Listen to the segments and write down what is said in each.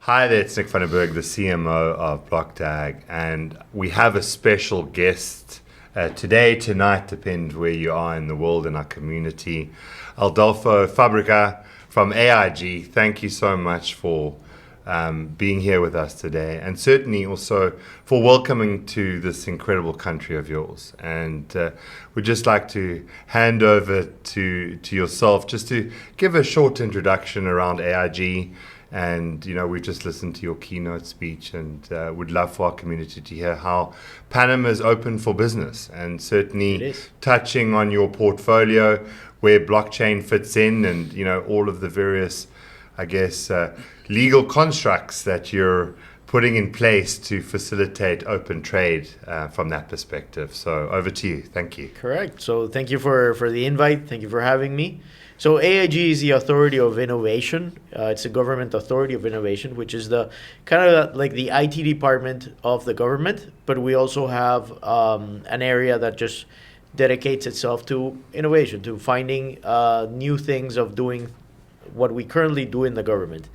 Hi there, it's Nick van den Berg, the CMO of BlockTag, and we have a special guest today, tonight, depends where you are in the world, in our community. Adolfo Fábrega from AIG, thank you so much for being here with us today, and certainly also for welcoming to this incredible country of yours. And we'd just like to hand over to yourself just to give a short introduction around AIG. And, we've just listened to your keynote speech and would love for our community to hear how Panama is open for business, and certainly touching on your portfolio, where blockchain fits in, and, all of the various, legal constructs that you're putting in place to facilitate open trade from that perspective. So over to you. Thank you. Correct. So thank you for the invite. Thank you for having me. So AIG is the Authority of Innovation. It's a government authority of innovation, which is the kind of like the IT department of the government. But we also have an area that just dedicates itself to innovation, to finding new things of doing what we currently do in the government.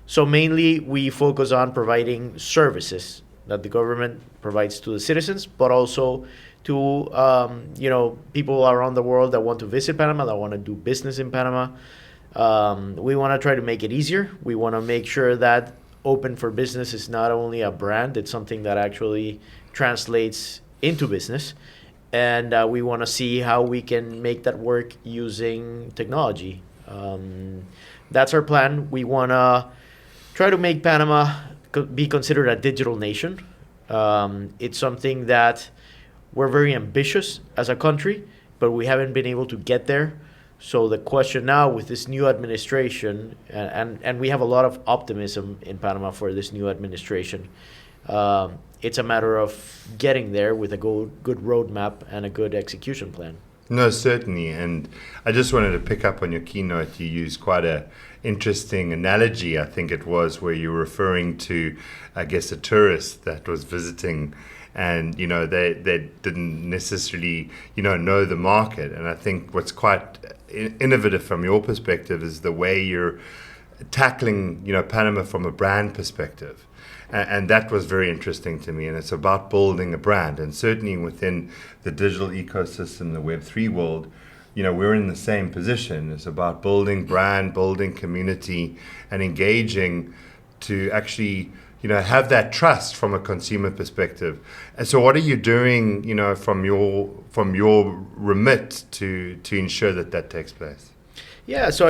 So mainly we focus on providing services that the government provides to the citizens, but also to people around the world that want to visit Panama, that want to do business in Panama. We want to try to make it easier. We want to make sure that open for business is not only a brand, it's something that actually translates into business. And we want to see how we can make that work using technology. That's our plan. We want to try to make Panama be considered a digital nation. It's something that we're very ambitious as a country, but we haven't been able to get there. So the question now with this new administration, and we have a lot of optimism in Panama for this new administration, it's a matter of getting there with a good roadmap and a good execution plan. No, certainly. And I just wanted to pick up on your keynote. You used quite a interesting analogy, I think it was, where you were referring to, a tourist that was visiting, and they didn't necessarily know the market. And I think what's quite innovative from your perspective is the way you're tackling Panama from a brand perspective. And that was very interesting to me. And it's about building a brand. And certainly within the digital ecosystem, the Web3 world, we're in the same position. It's about building brand, building community, and engaging to actually, have that trust from a consumer perspective. And so what are you doing, from your remit to ensure that takes place? Yeah, so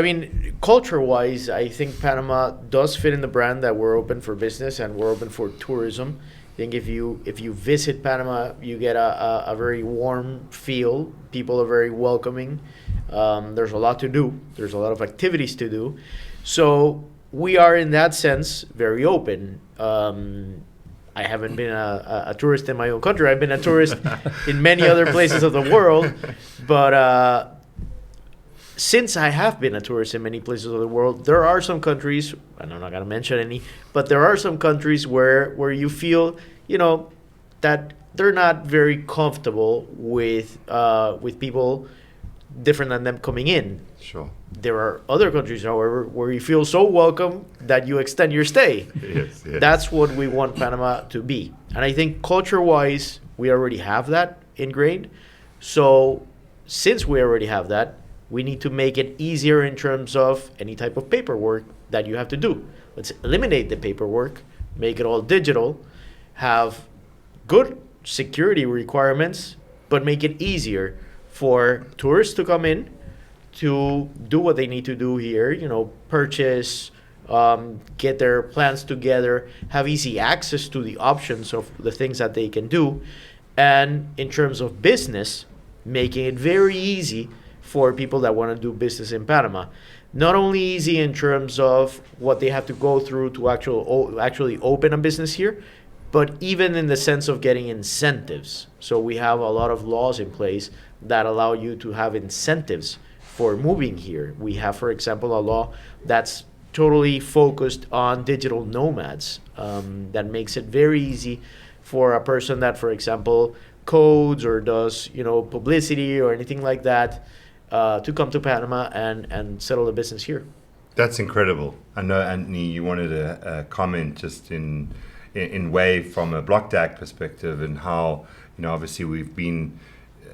culture-wise, I think Panama does fit in the brand that we're open for business and we're open for tourism. I think if you visit Panama, you get a very warm feel. People are very welcoming. There's a lot to do. There's a lot of activities to do. So we are, in that sense, very open. I haven't been a tourist in my own country. I've been a tourist in many other places of the world, but since I have been a tourist in many places of the world, there are some countries, and I'm not going to mention any, but there are some countries where you feel, that they're not very comfortable with people different than them coming in. Sure. There are other countries, however, where you feel so welcome that you extend your stay. Yes. That's what we want Panama to be. And I think culture-wise, we already have that ingrained. So since we already have that, we need to make it easier in terms of any type of paperwork that you have to do. Let's eliminate the paperwork, make it all digital, have good security requirements, but make it easier for tourists to come in, to do what they need to do here, purchase, get their plans together, have easy access to the options of the things that they can do. And in terms of business, making it very easy for people that want to do business in Panama. Not only easy in terms of what they have to go through to actually open a business here, but even in the sense of getting incentives. So we have a lot of laws in place that allow you to have incentives for moving here. We have, for example, a law that's totally focused on digital nomads, that makes it very easy for a person that, for example, codes or does publicity or anything like that, to come to Panama and settle a business here. That's incredible. I know, Anthony, you wanted a comment just in way from a BlockTag perspective, and how, obviously we've been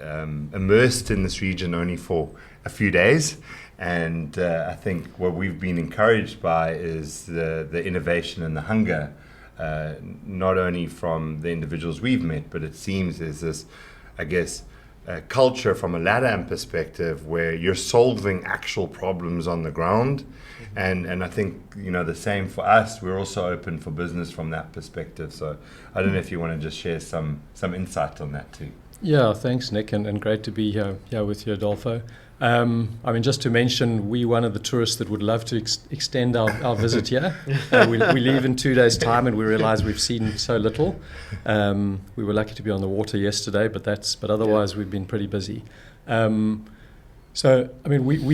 immersed in this region only for a few days. And I think what we've been encouraged by is the innovation and the hunger, not only from the individuals we've met, but it seems there's this, I guess, culture from a LATAM perspective where you're solving actual problems on the ground. And I think, the same for us. We're also open for business from that perspective. So I don't know if you want to just share some insight on that too. Yeah, thanks, Nick, and great to be here with you, Adolfo. Just to mention, we're one of the tourists that would love to extend our visit here. We leave in 2 days' time, and we realize we've seen so little. We were lucky to be on the water yesterday, but otherwise we've been pretty busy. We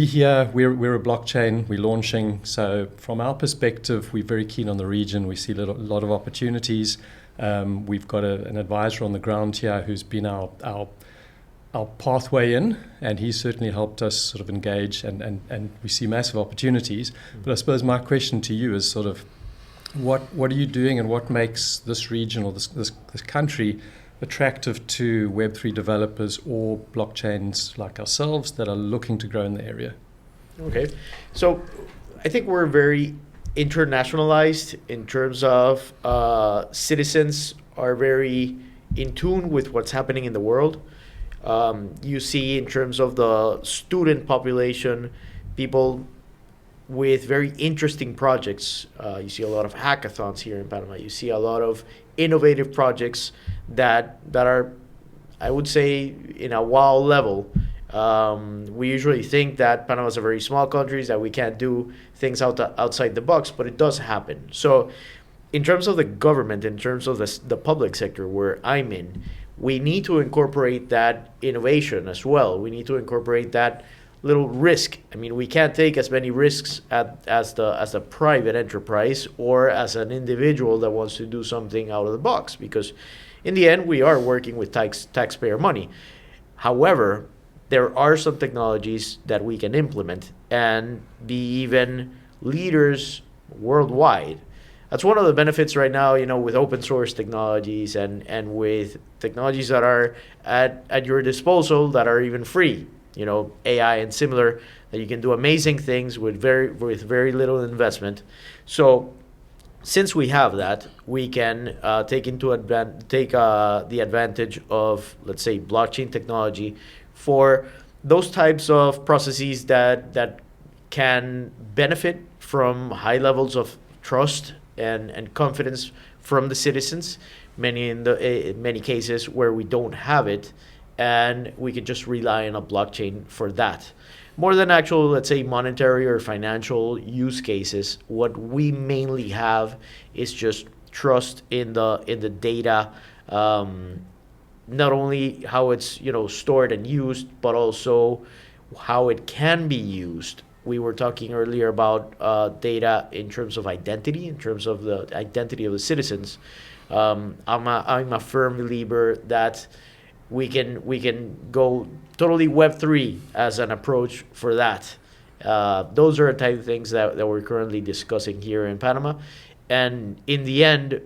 here, we're a blockchain, we're launching. So from our perspective, we're very keen on the region. We see a lot of opportunities. We've got an advisor on the ground here who's been our pathway in, and he's certainly helped us sort of engage, and we see massive opportunities. But I suppose my question to you is sort of, what are you doing, and what makes this region or this country attractive to Web3 developers or blockchains like ourselves that are looking to grow in the area? Okay, so I think we're very internationalized in terms of citizens are very in tune with what's happening in the world. You see, in terms of the student population, people with very interesting projects. You see a lot of hackathons here in Panama. You see a lot of innovative projects that are, I would say, in a wow level. We usually think that Panama is a very small country, that we can't do things outside the box, but it does happen. So in terms of the government, in terms of the public sector where I'm in, we need to incorporate that innovation as well. We need to incorporate that little risk. I mean, we can't take as many risks as the private enterprise or as an individual that wants to do something out of the box, because in the end, we are working with taxpayer money. However, there are some technologies that we can implement and be even leaders worldwide. That's one of the benefits right now, with open source technologies and with technologies that are at your disposal that are even free, AI and similar, that you can do amazing things with very little investment. So since we have that, we can take the advantage of, let's say, blockchain technology for those types of processes that can benefit from high levels of trust and confidence from the citizens. In many cases where we don't have it, and we could just rely on a blockchain for that. More than actual, let's say, monetary or financial use cases, what we mainly have is just trust in the data, not only how it's stored and used, but also how it can be used. We were talking earlier about data in terms of identity, in terms of the identity of the citizens. I'm a firm believer that we can go totally Web3 as an approach for that. Those are the type of things that we're currently discussing here in Panama. And in the end,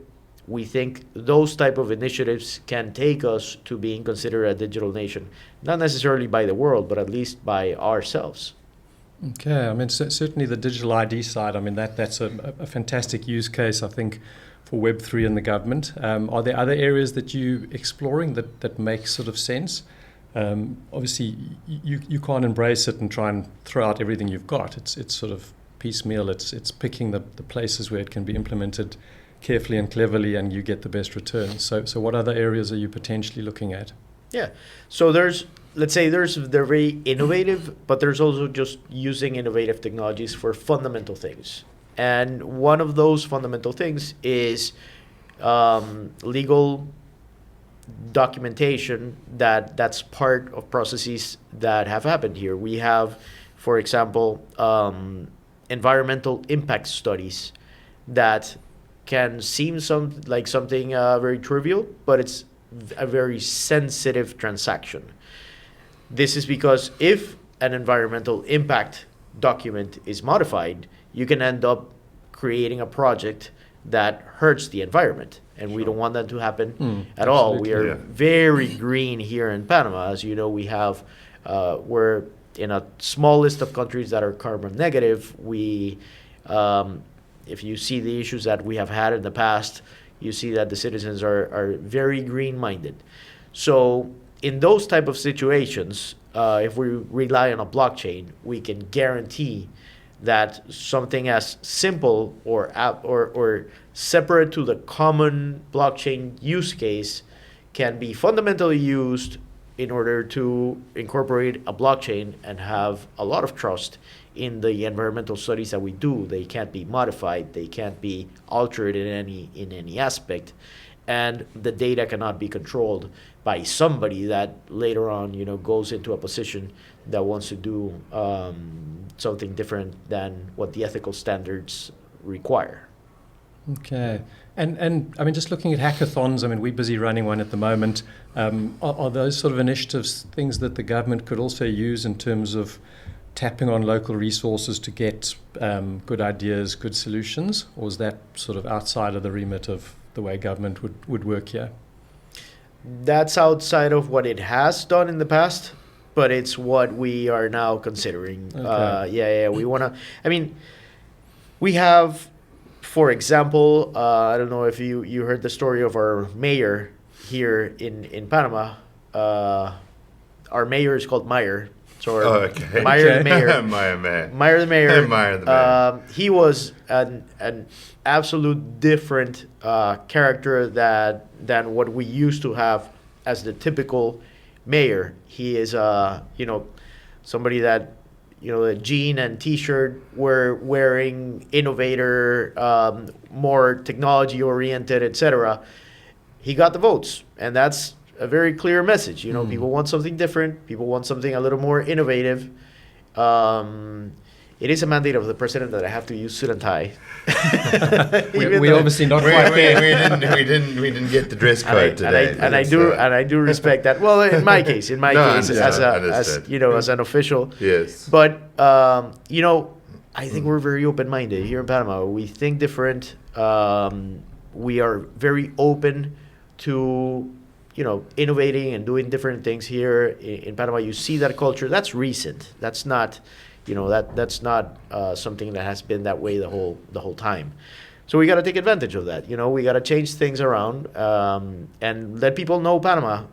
we think those type of initiatives can take us to being considered a digital nation, not necessarily by the world, but at least by ourselves. Okay, certainly the digital ID side, that's a fantastic use case, I think, for Web3 and the government. Are there other areas that you're exploring that make sort of sense? Obviously, you can't embrace it and try and throw out everything you've got. It's sort of piecemeal. It's picking the places where it can be implemented carefully and cleverly, and you get the best return. So what other areas are you potentially looking at? Yeah, so they're very innovative, but there's also just using innovative technologies for fundamental things. And one of those fundamental things is legal documentation that's part of processes that have happened here. We have, for example, environmental impact studies that can seem like something very trivial, but it's a very sensitive transaction. This is because if an environmental impact document is modified, you can end up creating a project that hurts the environment. And we don't want that to happen at all. We are very green here in Panama. As you know, we're in a small list of countries that are carbon negative. If you see the issues that we have had in the past, you see that the citizens are very green-minded. So in those type of situations, if we rely on a blockchain, we can guarantee that something as simple or separate to the common blockchain use case can be fundamentally used in order to incorporate a blockchain and have a lot of trust in the environmental studies that we do. They can't be modified, they can't be altered in any aspect, and the data cannot be controlled by somebody that later on, goes into a position that wants to do something different than what the ethical standards require. Okay. And I mean, just looking at hackathons, I mean, we're busy running one at the moment. Are those sort of initiatives things that the government could also use in terms of tapping on local resources to get good ideas, good solutions? Or is that sort of outside of the remit of the way government would work here? That's outside of what it has done in the past, but it's what we are now considering. Okay. We want to, we have, for example, I don't know if you heard the story of our mayor here in Panama. Our mayor is called Meyer. So Meyer the mayor. Meyer the mayor. He was an absolute different character than what we used to have as the typical mayor. He is somebody that the jean and t-shirt were wearing, innovator, more technology oriented, etc. He got the votes, and that's a very clear message. People want something different. People want something a little more innovative. It is a mandate of the president that I have to use suit and tie. we obviously not quite there. We didn't get the dress code today. And I do respect that. Well, in my case, as an official. Yes. But I think we're very open-minded here in Panama. We think different. We are very open to innovating and doing different things here in Panama. You see that culture. That's recent. That's not. That's not something that has been that way the whole time. So we got to take advantage of that. We got to change things around and let people know Panama.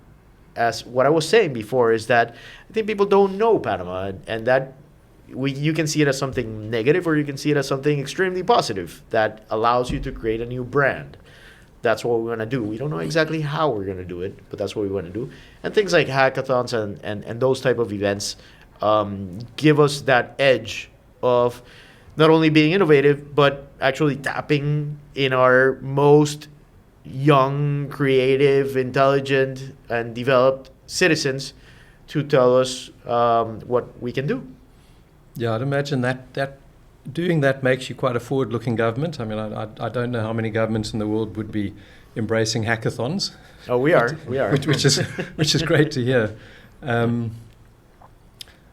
As what I was saying before is that I think people don't know Panama, and that you can see it as something negative, or you can see it as something extremely positive that allows you to create a new brand. That's what we want to do. We don't know exactly how we're going to do it, but that's what we want to do. And things like hackathons and those type of events give us that edge of not only being innovative, but actually tapping in our most young, creative, intelligent, and developed citizens to tell us what we can do. Yeah, I'd imagine that doing that makes you quite a forward-looking government. I mean, I don't know how many governments in the world would be embracing hackathons. Oh, we are. Which is great to hear.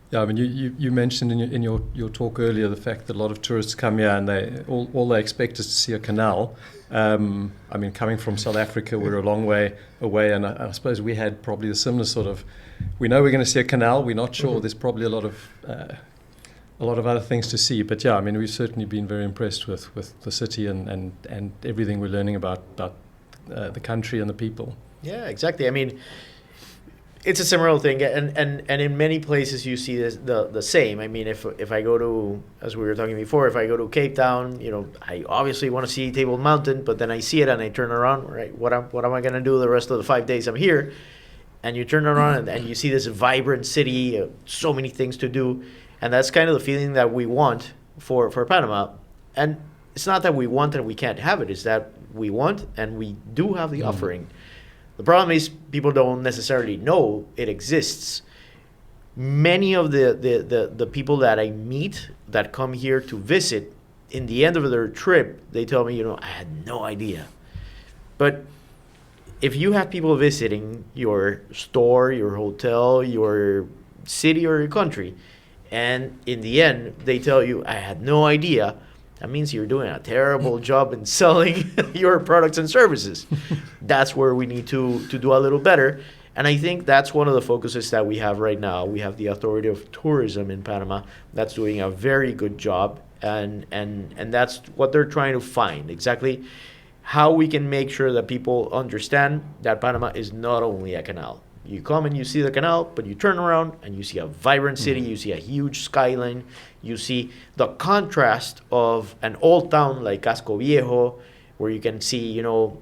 Yeah, I mean, you mentioned in your talk earlier the fact that a lot of tourists come here and all they expect is to see a canal. I mean, coming from South Africa, we're a long way away, and I suppose we had probably the similar sort of. We know we're going to see a canal. We're not sure. There's probably a lot of other things to see. But yeah, I mean, we've certainly been very impressed with the city and everything we're learning about the country and the people. Yeah, exactly. I mean, it's a similar thing, and in many places you see this, the same. I mean, if I go to, as we were talking before, if I go to Cape Town, I obviously want to see Table Mountain, but then I see it and I turn around, right? What am I going to do the rest of the 5 days I'm here? And you turn around and you see this vibrant city, so many things to do, and that's kind of the feeling that we want for Panama. And it's not that we want and we can't have it; it's that we want and we do have the offering. The problem is people don't necessarily know it exists. Many of the people that I meet that come here to visit, in the end of their trip, they tell me, I had no idea. But if you have people visiting your store, your hotel, your city, or your country, and in the end they tell you, I had no idea, that means you're doing a terrible job in selling your products and services. That's where we need to do a little better. And I think that's one of the focuses that we have right now. We have the Authority of Tourism in Panama that's doing a very good job. And that's what they're trying to find, exactly how we can make sure that people understand that Panama is not only a canal. You come and you see the canal, but you turn around and you see a vibrant city, you see a huge skyline, you see the contrast of an old town like Casco Viejo, where you can see, you know,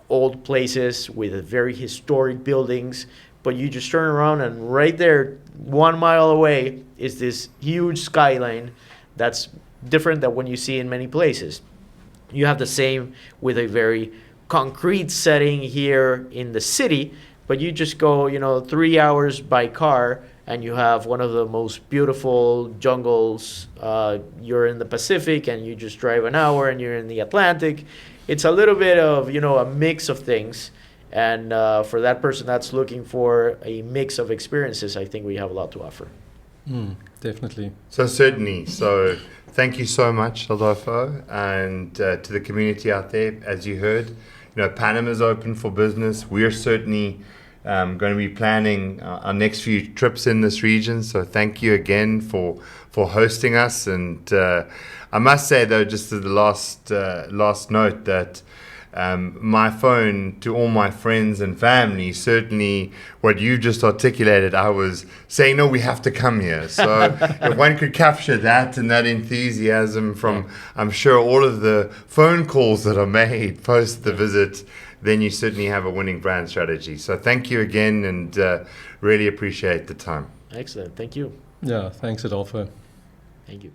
old places with very historic buildings, but you just turn around and right there, 1 mile away, is this huge skyline that's different than what you see in many places. You have the same with a very concrete setting here in the city, but you just go, you know, 3 hours by car and you have one of the most beautiful jungles. You're in the Pacific and you just drive an hour and you're in the Atlantic. It's a little bit of, you know, a mix of things. And for that person that's looking for a mix of experiences, I think we have a lot to offer. Definitely. So certainly. So thank you so much, Adolfo, and to the community out there. As you heard, you know, Panama's open for business. We're certainly going to be planning our next few trips in this region. So thank you again for hosting us. And I must say, though, just as the last note, that my phone to all my friends and family, certainly what you just articulated, I was saying, no, we have to come here. So if one could capture that and that enthusiasm from, I'm sure, all of the phone calls that are made post the visit, then you certainly have a winning brand strategy. So thank you again, and really appreciate the time. Excellent. Thank you. Yeah, thanks, Adolfo. Thank you.